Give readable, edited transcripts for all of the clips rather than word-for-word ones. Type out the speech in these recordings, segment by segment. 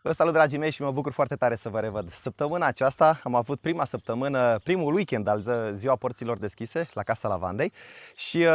Vă salut, dragii mei, și mă bucur foarte tare să vă revăd. Săptămâna aceasta am avut primul weekend al Ziua Porților Deschise la Casa Lavandei și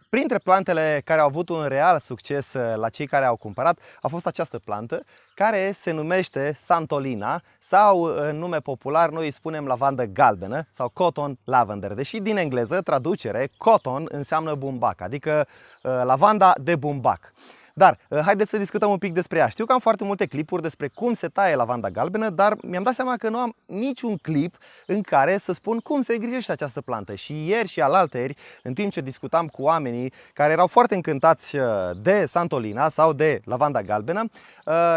printre plantele care au avut un real succes la cei care au cumpărat a fost această plantă care se numește Santolina sau, în nume popular, noi îi spunem lavandă galbenă sau cotton lavender. Deși din engleză, traducere, cotton înseamnă bumbac, adică lavanda de bumbac. Dar haideți să discutăm un pic despre ea. Știu că am foarte multe clipuri despre cum se taie lavanda galbenă, dar mi-am dat seama că nu am niciun clip în care să spun cum se îngrijește această plantă. Și ieri și alaltăieri, în timp ce discutam cu oamenii care erau foarte încântați de Santolina sau de lavanda galbenă,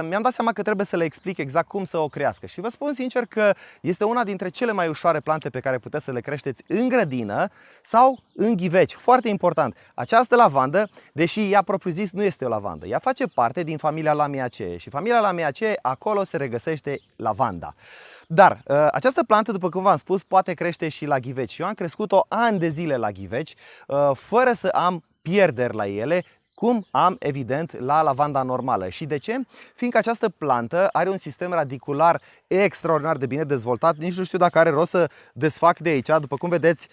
mi-am dat seama că trebuie să le explic exact cum să o crească. Și vă spun sincer că este una dintre cele mai ușoare plante pe care puteți să le creșteți în grădină sau în ghiveci. Foarte important, această lavandă, deși ea propriu-zis nu este o lavandă, ea face parte din familia Lamiaceae și familia Lamiaceae, acolo se regăsește lavanda. Dar această plantă, după cum v-am spus, poate crește și la ghiveci. Eu am crescut-o ani de zile la ghiveci, fără să am pierderi la ele, cum am, evident, la lavanda normală. Și de ce? Fiindcă această plantă are un sistem radicular extraordinar de bine dezvoltat. Nici nu știu dacă are rost să desfac de aici. După cum vedeți,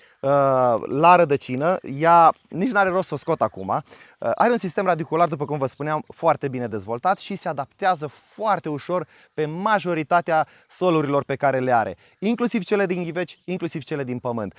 la rădăcină, ea nici nu are rost să o scot acum. Are un sistem radicular, după cum vă spuneam, foarte bine dezvoltat și se adaptează foarte ușor pe majoritatea solurilor pe care le are, inclusiv cele din ghiveci, inclusiv cele din pământ.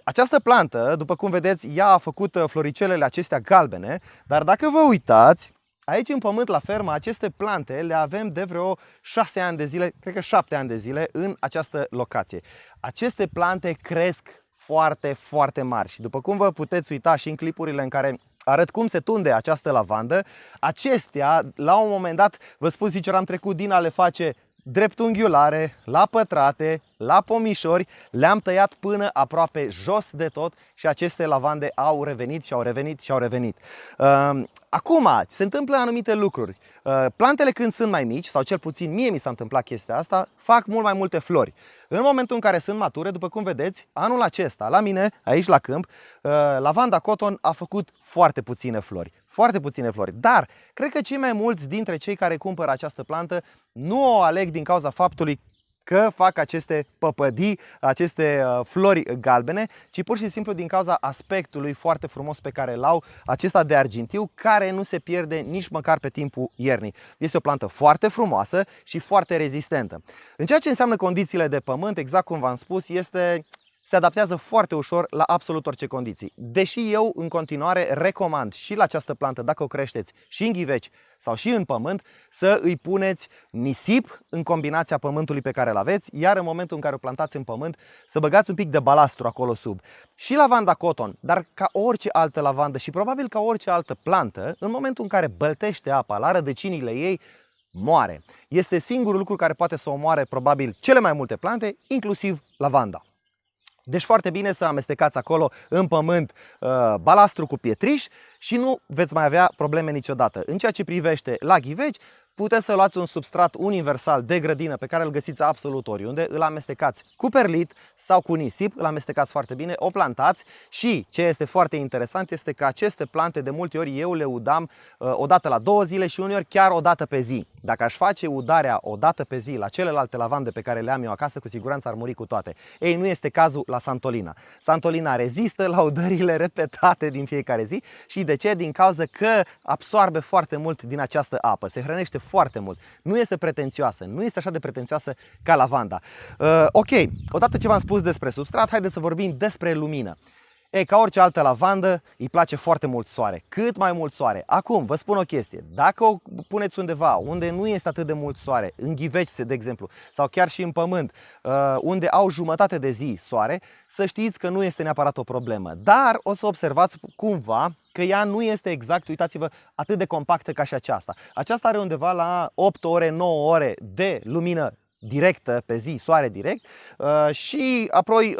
Această plantă, după cum vedeți, ea a făcut floricelele acestea galbene, dar dacă vă uitați, aici în pământ la fermă, aceste plante le avem de vreo 6 ani de zile, cred că 7 ani de zile în această locație. Aceste plante cresc foarte, foarte mari și după cum vă puteți uita și în clipurile în care arăt cum se tunde această lavandă, acestea, la un moment dat, vă spun sincer, am trecut din a le face dreptunghiulare, la pătrate, la pomișori, le-am tăiat până aproape jos de tot și aceste lavande au revenit și au revenit și au revenit. Acum, se întâmplă anumite lucruri. Plantele când sunt mai mici, sau cel puțin mie mi s-a întâmplat chestia asta, fac mult mai multe flori. În momentul în care sunt mature, după cum vedeți, anul acesta, la mine, aici la câmp, lavanda cotton a făcut foarte puține flori. Foarte puține flori, dar cred că cei mai mulți dintre cei care cumpără această plantă nu o aleg din cauza faptului că fac aceste păpădii, aceste flori galbene, ci pur și simplu din cauza aspectului foarte frumos pe care îl au, acesta de argintiu, care nu se pierde nici măcar pe timpul iernii. Este o plantă foarte frumoasă și foarte rezistentă. În ceea ce înseamnă condițiile de pământ, exact cum v-am spus, se adaptează foarte ușor la absolut orice condiții. Deși eu în continuare recomand și la această plantă, dacă o creșteți și în ghiveci sau și în pământ, să îi puneți nisip în combinația pământului pe care îl aveți, iar în momentul în care o plantați în pământ, să băgați un pic de balastru acolo sub. Și lavanda cotton, dar ca orice altă lavandă și probabil ca orice altă plantă, în momentul în care băltește apa la rădăcinile ei, moare. Este singurul lucru care poate să omoare probabil cele mai multe plante, inclusiv lavanda. Deci foarte bine să amestecați acolo în pământ balastru cu pietriș și nu veți mai avea probleme niciodată. În ceea ce privește la ghiveci, puteți să luați un substrat universal de grădină pe care îl găsiți absolut oriunde, îl amestecați cu perlit sau cu nisip, îl amestecați foarte bine, o plantați și ce este foarte interesant este că aceste plante de multe ori eu le udam o dată la 2 zile și uneori chiar o dată pe zi. Dacă aș face udarea o dată pe zi la celelalte lavande pe care le am eu acasă, cu siguranță ar muri cu toate. Ei, nu este cazul la Santolina. Santolina rezistă la udările repetate din fiecare zi și de ce? Din cauza că absorbe foarte mult din această apă, se hrănește foarte mult. Nu este pretențioasă, nu este așa de pretențioasă ca lavanda. Ok, odată ce v-am spus despre substrat, haideți să vorbim despre lumină. Ei, ca orice altă lavandă, îi place foarte mult soare, cât mai mult soare. Acum, vă spun o chestie, dacă o puneți undeva unde nu este atât de mult soare, în ghiveci, de exemplu, sau chiar și în pământ, unde au jumătate de zi soare, să știți că nu este neapărat o problemă. Dar o să observați cumva că ea nu este exact, uitați-vă, atât de compactă ca și aceasta. Aceasta are undeva la 8 ore, 9 ore de lumină directă pe zi, soare direct, și apoi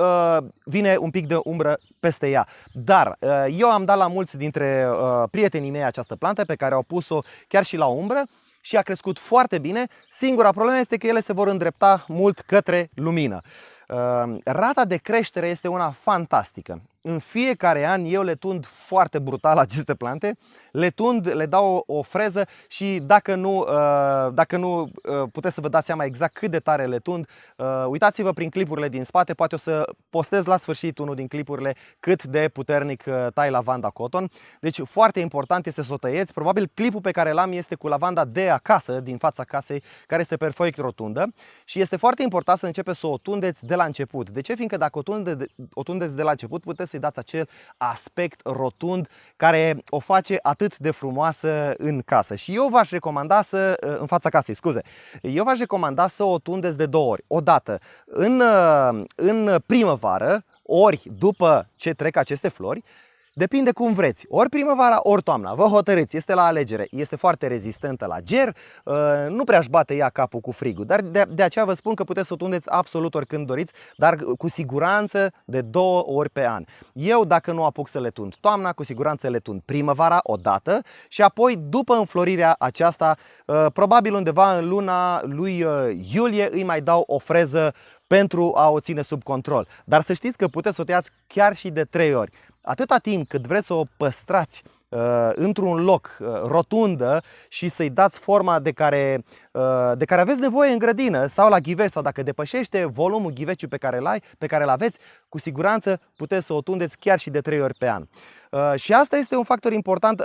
vine un pic de umbră peste ea. Dar eu am dat la mulți dintre prietenii mei această plantă pe care au pus-o chiar și la umbră și a crescut foarte bine. Singura problemă este că ele se vor îndrepta mult către lumină. Rata de creștere este una fantastică. în fiecare an eu le tund foarte brutal aceste plante, le tund, le dau o freză și dacă nu puteți să vă dați seama exact cât de tare le tund, uitați-vă prin clipurile din spate, poate o să postez la sfârșit unul din clipurile cât de puternic tai lavanda cotton. Deci foarte important este să o tăieți. Probabil clipul pe care l-am este cu lavanda de acasă, din fața casei, care este perfect rotundă și este foarte important să începeți să o tundeți de la început. De ce? Fiindcă dacă o tundeți de la început, puteți să-i dați acel aspect rotund care o face atât de frumoasă în casă. Și eu v-aș recomanda în fața casei, scuze. Eu v-aș recomanda să o tundeți de 2 ori. O dată în primăvară, ori după ce trec aceste flori. Depinde cum vreți, ori primăvara, ori toamna, vă hotărâți, este la alegere. Este foarte rezistentă la ger, nu prea își bate ea capul cu frigul, dar de aceea vă spun că puteți să o tundeți absolut oricând doriți, dar cu siguranță de 2 ori pe an. Eu, dacă nu apuc să le tund toamna, cu siguranță le tund primăvara o dată și apoi după înflorirea aceasta, probabil undeva în luna lui iulie îi mai dau o freză pentru a o ține sub control. Dar să știți că puteți să o tăiați chiar și de 3 ori. Atâta timp cât vreți să o păstrați într-un loc rotundă și să-i dați forma de care aveți nevoie în grădină sau la ghiveci, sau dacă depășește volumul ghiveciului pe care îl aveți, cu siguranță puteți să o tundeți chiar și de 3 ori pe an. Și asta este un factor important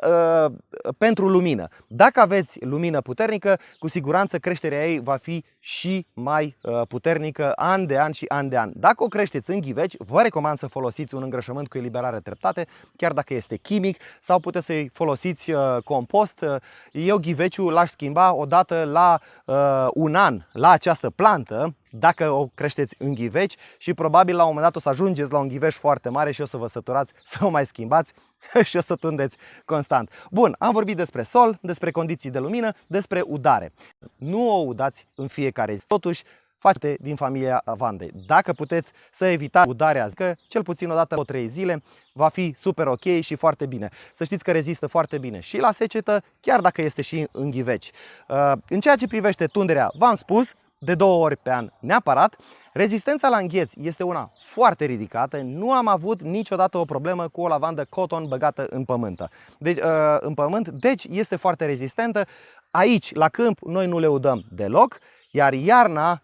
pentru lumină. Dacă aveți lumină puternică, cu siguranță creșterea ei va fi și mai puternică an de an și an de an. Dacă o creșteți în ghiveci, vă recomand să folosiți un îngrășământ cu eliberare treptate, chiar dacă este chimic, sau puteți să-i folosiți compost. Eu ghiveciul l-aș schimba odată la un an la această plantă, dacă o creșteți în ghiveci, și probabil la un moment dat o să ajungeți la un ghiveș foarte mare și o să vă săturați să o mai schimbați și o să tundeți constant. Bun, am vorbit despre sol, despre condiții de lumină, despre udare. Nu o udați în fiecare zi. Totuși, faceți din familia lavandei. Dacă puteți să evitați udarea, că cel puțin o dată 3 zile, va fi super ok și foarte bine. Să știți că rezistă foarte bine și la secetă, chiar dacă este și în ghiveci. În ceea ce privește tunderea, v-am spus, de 2 ori pe an neapărat. Rezistența la îngheț este una foarte ridicată. Nu am avut niciodată o problemă cu o lavandă cotton băgată în pământ, deci este foarte rezistentă. Aici, la câmp, noi nu le udăm deloc, iar iarna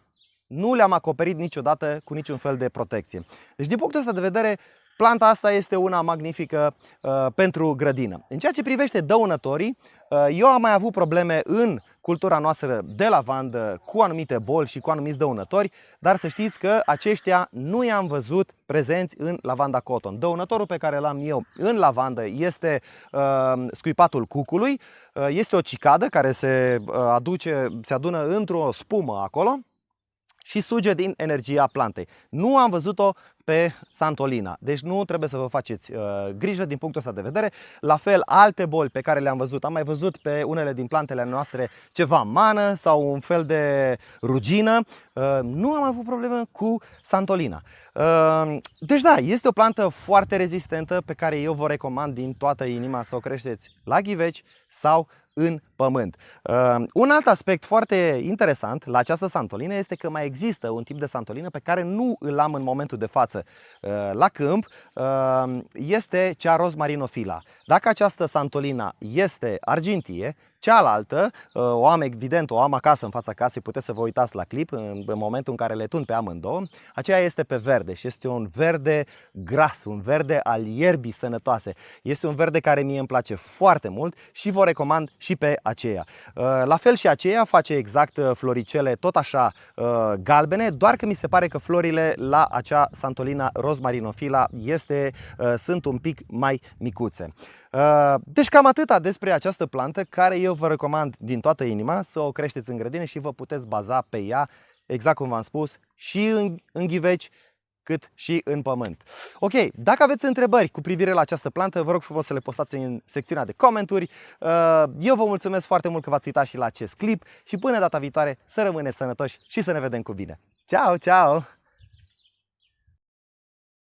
nu le-am acoperit niciodată cu niciun fel de protecție. Deci, din punctul ăsta de vedere, planta asta este una magnifică pentru grădină. În ceea ce privește dăunătorii, eu am mai avut probleme în cultura noastră de lavandă cu anumite boli și cu anumiți dăunători, dar să știți că aceștia nu i-am văzut prezenți în lavanda cotton. Dăunătorul pe care l-am eu în lavandă este scuipatul cucului, este o cicadă care se adună într-o spumă acolo și suge din energia plantei. Nu am văzut-o pe Santolina, deci nu trebuie să vă faceți grijă din punctul ăsta de vedere. La fel, alte boli pe care le-am văzut, am mai văzut pe unele din plantele noastre ceva mană sau un fel de rugină. Nu am avut probleme cu Santolina. Deci da, este o plantă foarte rezistentă pe care eu vă recomand din toată inima să o creșteți la ghiveci sau în pământ. Un alt aspect foarte interesant la această santolină este că mai există un tip de santolină pe care nu îl am în momentul de față la câmp, este cea rosmarinofila. Dacă această santolina este argintie, cealaltă, o am acasă în fața casei, puteți să vă uitați la clip în momentul în care le tund pe amândouă. Aceea este pe verde și este un verde gras, un verde al ierbii sănătoase. Este un verde care mie îmi place foarte mult și vă recomand și pe aceea. La fel și aceea face exact floricele tot așa galbene, doar că mi se pare că florile la acea santolina rosmarinofila sunt un pic mai micuțe. Deci cam atâta despre această plantă, care eu vă recomand din toată inima să o creșteți în grădină și vă puteți baza pe ea, exact cum v-am spus, și în ghiveci cât și în pământ. Ok, dacă aveți întrebări cu privire la această plantă, vă rog frumos să le postați în secțiunea de comentarii. Eu vă mulțumesc foarte mult că v-ați uitat și la acest clip și până data viitoare să rămâneți sănătoși și să ne vedem cu bine. Ciao, ciao!